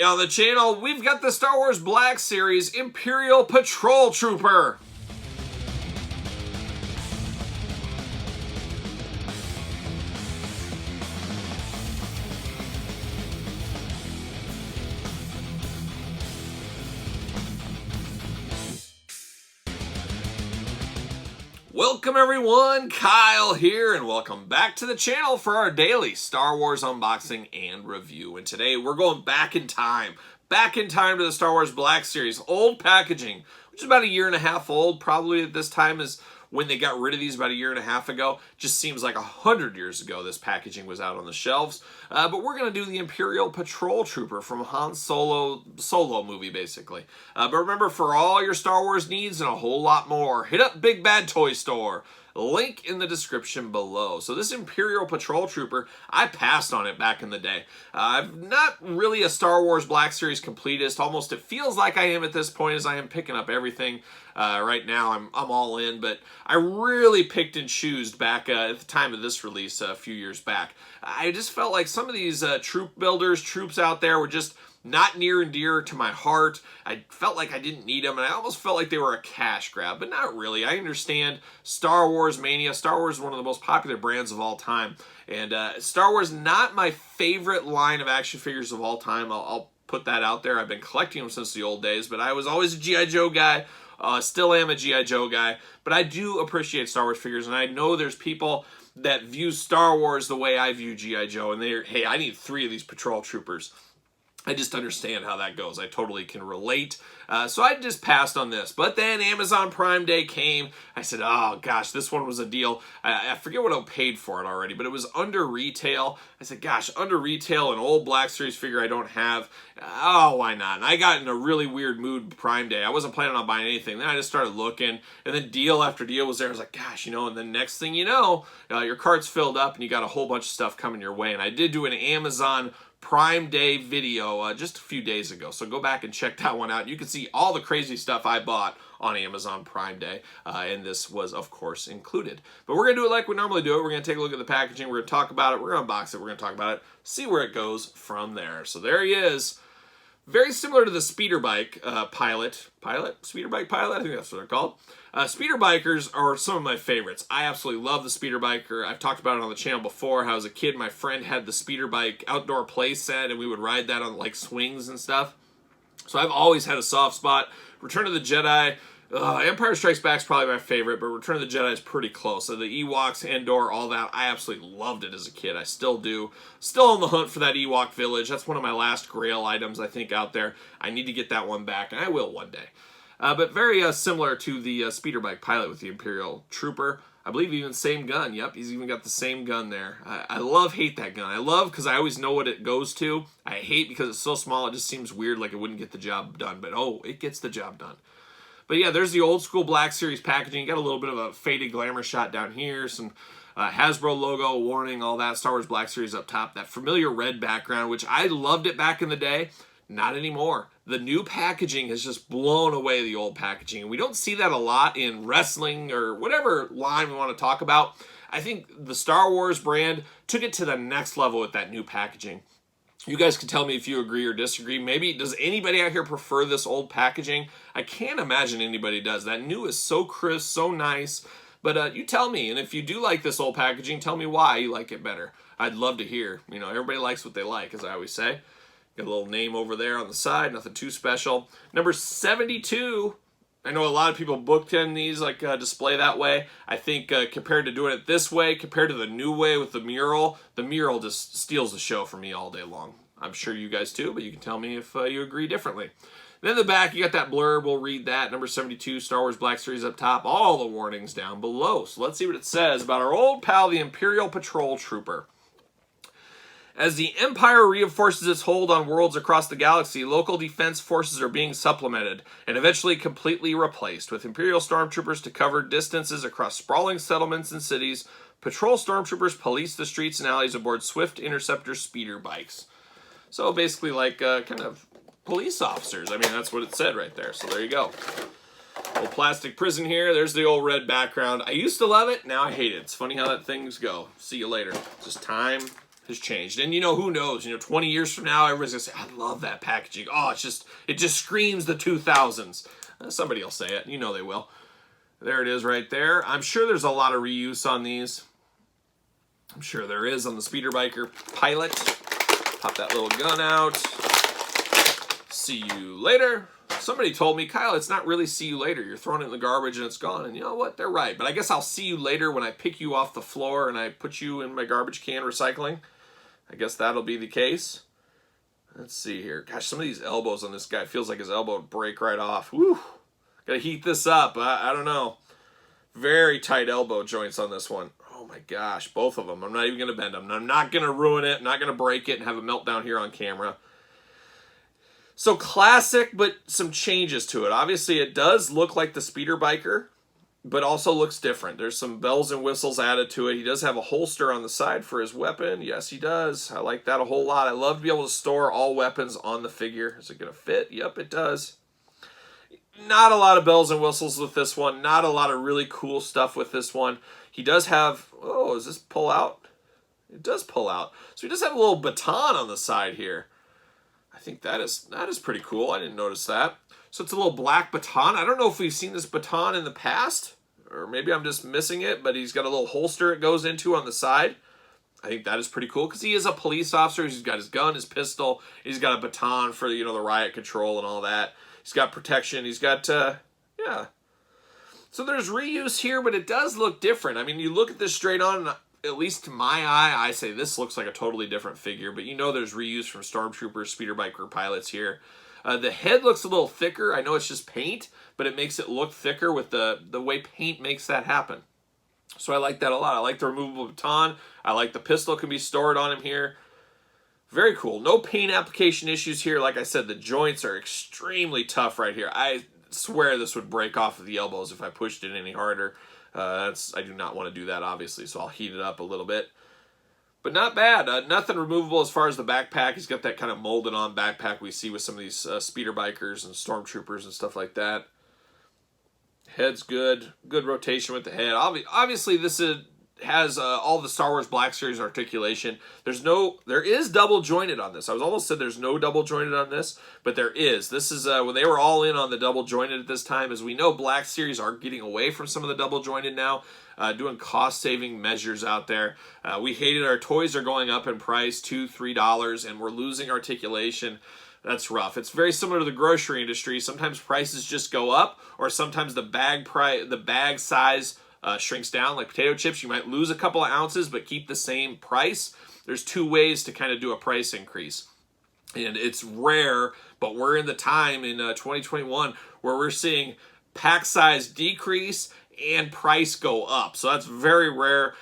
On the channel, we've got the Star Wars Black Series Imperial Patrol Trooper. Welcome everyone, Kyle here, and welcome back to the channel for our daily Star Wars unboxing and review. And today we're going back in time to the Star Wars Black Series. Old packaging, which is about a year and a half old, probably at this time is when they got rid of these about a year and a half ago. Just seems like 100 years ago this packaging was out on the shelves. But we're going to do the Imperial Patrol Trooper from Han Solo movie, basically. But remember, for all your Star Wars needs and a whole lot more, hit up Big Bad Toy Store. Link in the description below. So this Imperial Patrol Trooper, I passed on it back in the day. I'm not really a Star Wars Black Series completist. Almost it feels like I am at this point, as I am picking up everything. Right now I'm all in, but I really picked and choosed back at the time of this release a few years back. I just felt like some of these troops out there were just not near and dear to my heart. I felt like I didn't need them, and I almost felt like they were a cash grab, but not really. I understand Star Wars mania. Star Wars is one of the most popular brands of all time, and Star Wars, not my favorite line of action figures of all time. I'll put that out there. I've been collecting them since the old days, but I was always a G.I. Joe guy. Still am a G.I. Joe guy, but I do appreciate Star Wars figures, and I know there's people that view Star Wars the way I view G.I. Joe, and they're, hey, I need 3 of these patrol troopers. I just understand how that goes. I totally can relate. So I just passed on this. But then Amazon Prime Day came. I said, oh gosh, this one was a deal. I forget what I paid for it already, but it was under retail. I said, gosh, under retail, an old Black Series figure I don't have. Oh, why not? And I got in a really weird mood Prime Day. I wasn't planning on buying anything. Then I just started looking, and then deal after deal was there. I was like, gosh, you know, and then next thing you know, your cart's filled up and you got a whole bunch of stuff coming your way. And I did do an Amazon Prime Day video just a few days ago, so go back and check that one out. You can see all the crazy stuff I bought on Amazon Prime Day, and this was, of course, included. But we're going to do it like we normally do it. We're going to take a look at the packaging, we're going to talk about it, we're going to unbox it, we're going to talk about it, see where it goes from there. So there he is. Very similar to the speeder bike speeder bike pilot, I think that's what they're called. Speeder bikers are some of my favorites. I absolutely love the speeder biker. I've talked about it on the channel before, how as a kid my friend had the speeder bike outdoor play set, and we would ride that on like swings and stuff. So I've always had a soft spot. Return of the Jedi, Empire Strikes Back is probably my favorite, but Return of the Jedi is pretty close. So the Ewoks, Endor, all that, I absolutely loved it as a kid. I still do. Still on the hunt for that Ewok village. That's one of my last grail items, I think, out there. I need to get that one back, and I will one day. But very similar to the speeder bike pilot with the Imperial Trooper. I believe even same gun. Yep, he's even got the same gun there. I hate that gun. I love because I always know what it goes to. I hate because it's so small, it just seems weird, like it wouldn't get the job done. But oh, it gets the job done. But yeah, there's the old school Black Series packaging. You got a little bit of a faded glamour shot down here, some Hasbro logo, warning, all that. Star Wars Black Series up top. That familiar red background, which I loved it back in the day. Not anymore. The new packaging has just blown away the old packaging. And we don't see that a lot in wrestling or whatever line we want to talk about. I think the Star Wars brand took it to the next level with that new packaging. You guys can tell me if you agree or disagree. Maybe, does anybody out here prefer this old packaging? I can't imagine anybody does. That new is so crisp, so nice. But you tell me, and if you do like this old packaging, tell me why you like it better. I'd love to hear. You know, everybody likes what they like, as I always say. Got a little name over there on the side, nothing too special. Number 72. I know a lot of people booked in these, like display that way. I think compared to doing it this way, compared to the new way with the mural just steals the show for me all day long. I'm sure you guys too, but you can tell me if you agree differently. Then in the back, you got that blurb. We'll read that. Number 72, Star Wars Black Series up top. All the warnings down below. So let's see what it says about our old pal, the Imperial Patrol Trooper. As the Empire reinforces its hold on worlds across the galaxy, local defense forces are being supplemented and eventually completely replaced, with Imperial stormtroopers to cover distances across sprawling settlements and cities. Patrol stormtroopers police the streets and alleys aboard Swift Interceptor speeder bikes. So basically like kind of police officers. I mean, that's what it said right there. So there you go. Old plastic prison here. There's the old red background. I used to love it. Now I hate it. It's funny how that things go. See you later. Just time has changed. And, you know, who knows? You know, 20 years from now, everybody's going to say, I love that packaging. Oh, it just screams the 2000s. Somebody will say it. You know they will. There it is right there. I'm sure there's a lot of reuse on these. I'm sure there is on the Speeder Biker Pilot. Pop that little gun out. See you later. Somebody told me, Kyle, it's not really see you later. You're throwing it in the garbage and it's gone. And you know what? They're right. But I guess I'll see you later when I pick you off the floor and I put you in my garbage can recycling. I guess that'll be the case. Let's see here. Gosh, some of these elbows on this guy feels like his elbow would break right off. Woo! Gotta heat this up. I don't know. Very tight elbow joints on this one. Oh my gosh, both of them. I'm not even gonna bend them. I'm not gonna ruin it. I'm not gonna break it and have a meltdown here on camera. So classic, but some changes to it. Obviously, it does look like the Speeder Biker, but also looks different. There's some bells and whistles added to it. He does have a holster on the side for his weapon. Yes, he does. I like that a whole lot. I love to be able to store all weapons on the figure. Is it going to fit? Yep, it does. Not a lot of bells and whistles with this one. Not a lot of really cool stuff with this one. He does have... Oh, does this pull out? It does pull out. So he does have a little baton on the side here. I think that is pretty cool. I didn't notice that. So it's a little black baton. I don't know if we've seen this baton in the past, or maybe I'm just missing it, but he's got a little holster it goes into on the side. I think that is pretty cool because he is a police officer. He's got his gun, his pistol. He's got a baton for, you know, the riot control and all that. He's got protection. He's got, yeah. So there's reuse here, but it does look different. I mean, you look at this straight on, and at least to my eye, I say this looks like a totally different figure, but you know there's reuse from Stormtroopers, Speeder Biker pilots here. The head looks a little thicker. I know it's just paint, but it makes it look thicker with the way paint makes that happen. So I like that a lot. I like the removable baton. I like the pistol can be stored on him here. Very cool. No paint application issues here. Like I said, the joints are extremely tough right here. I swear this would break off of the elbows if I pushed it any harder. I do not want to do that, obviously, so I'll heat it up a little bit. But not bad. Nothing removable as far as the backpack. He's got that kind of molded on backpack we see with some of these Speeder Bikers and Stormtroopers and stuff like that. Head's good. Good rotation with the head. Obviously, this has all the Star Wars Black Series articulation. There is double jointed on this. I was almost said there's no double jointed on this, but there is. This is when they were all in on the double jointed at this time. As we know, Black Series are getting away from some of the double jointed now, doing cost saving measures out there. We hated our toys are going up in price, $2, $3, and we're losing articulation. That's rough. It's very similar to the grocery industry. Sometimes prices just go up, or sometimes the bag size shrinks down. Like potato chips, you might lose a couple of ounces but keep the same price. There's two ways to kind of do a price increase, and it's rare, but we're in the time in 2021 where we're seeing pack size decrease and price go up. So that's very rare.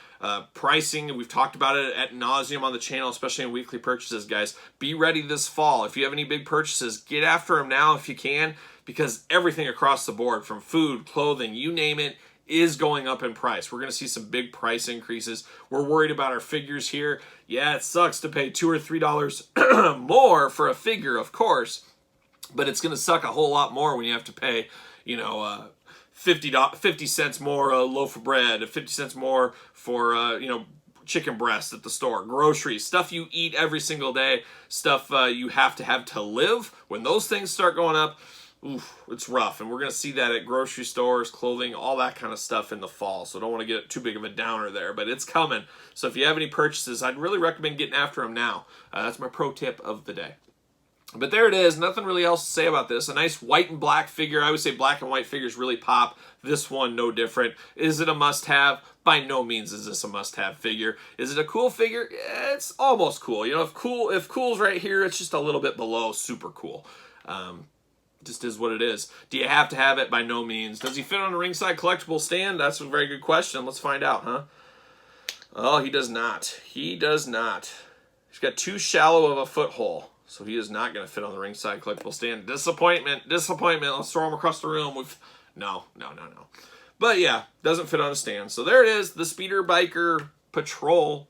Pricing, we've talked about it ad nauseum on the channel, especially in weekly purchases, guys. Be ready this fall. If you have any big purchases, get after them now if you can, because everything across the board, from food, clothing, you name it, is going up in price. We're going to see some big price increases. We're worried about our figures here. Yeah, it sucks to pay $2 or $3 more for a figure, of course, but it's going to suck a whole lot more when you have to pay, you know, 50 cents more a loaf of bread, 50 cents more for, you know, chicken breast at the store, groceries, stuff you eat every single day, stuff you have to live. When those things start going up, oof, it's rough. And we're going to see that at grocery stores, clothing, all that kind of stuff in the fall. So don't want to get too big of a downer there, but it's coming. So if you have any purchases, I'd really recommend getting after them now. That's my pro tip of the day. But there it is. Nothing really else to say about this. A nice white and black figure. I would say black and white figures really pop. This one, no different. Is it a must-have? By no means is this a must-have figure. Is it a cool figure? Yeah, it's almost cool. You know, if cool's right here, it's just a little bit below super cool. Just is what it is. Do you have to have it? By no means. Does he fit on a ringside collectible stand? That's a very good question. Let's find out, huh? Oh, he does not. He does not. He's got too shallow of a foothold. So he is not going to fit on the ringside collectible stand. Disappointment. Disappointment. Let's throw him across the room. No. But yeah, doesn't fit on a stand. So there it is. The Speeder Biker Patrol.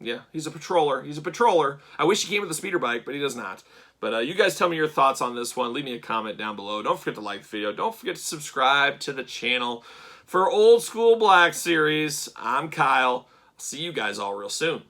Yeah, he's a patroller. He's a patroller. I wish he came with a speeder bike, but he does not. But you guys tell me your thoughts on this one. Leave me a comment down below. Don't forget to like the video. Don't forget to subscribe to the channel. For Old School Black Series, I'm Kyle. I'll see you guys all real soon.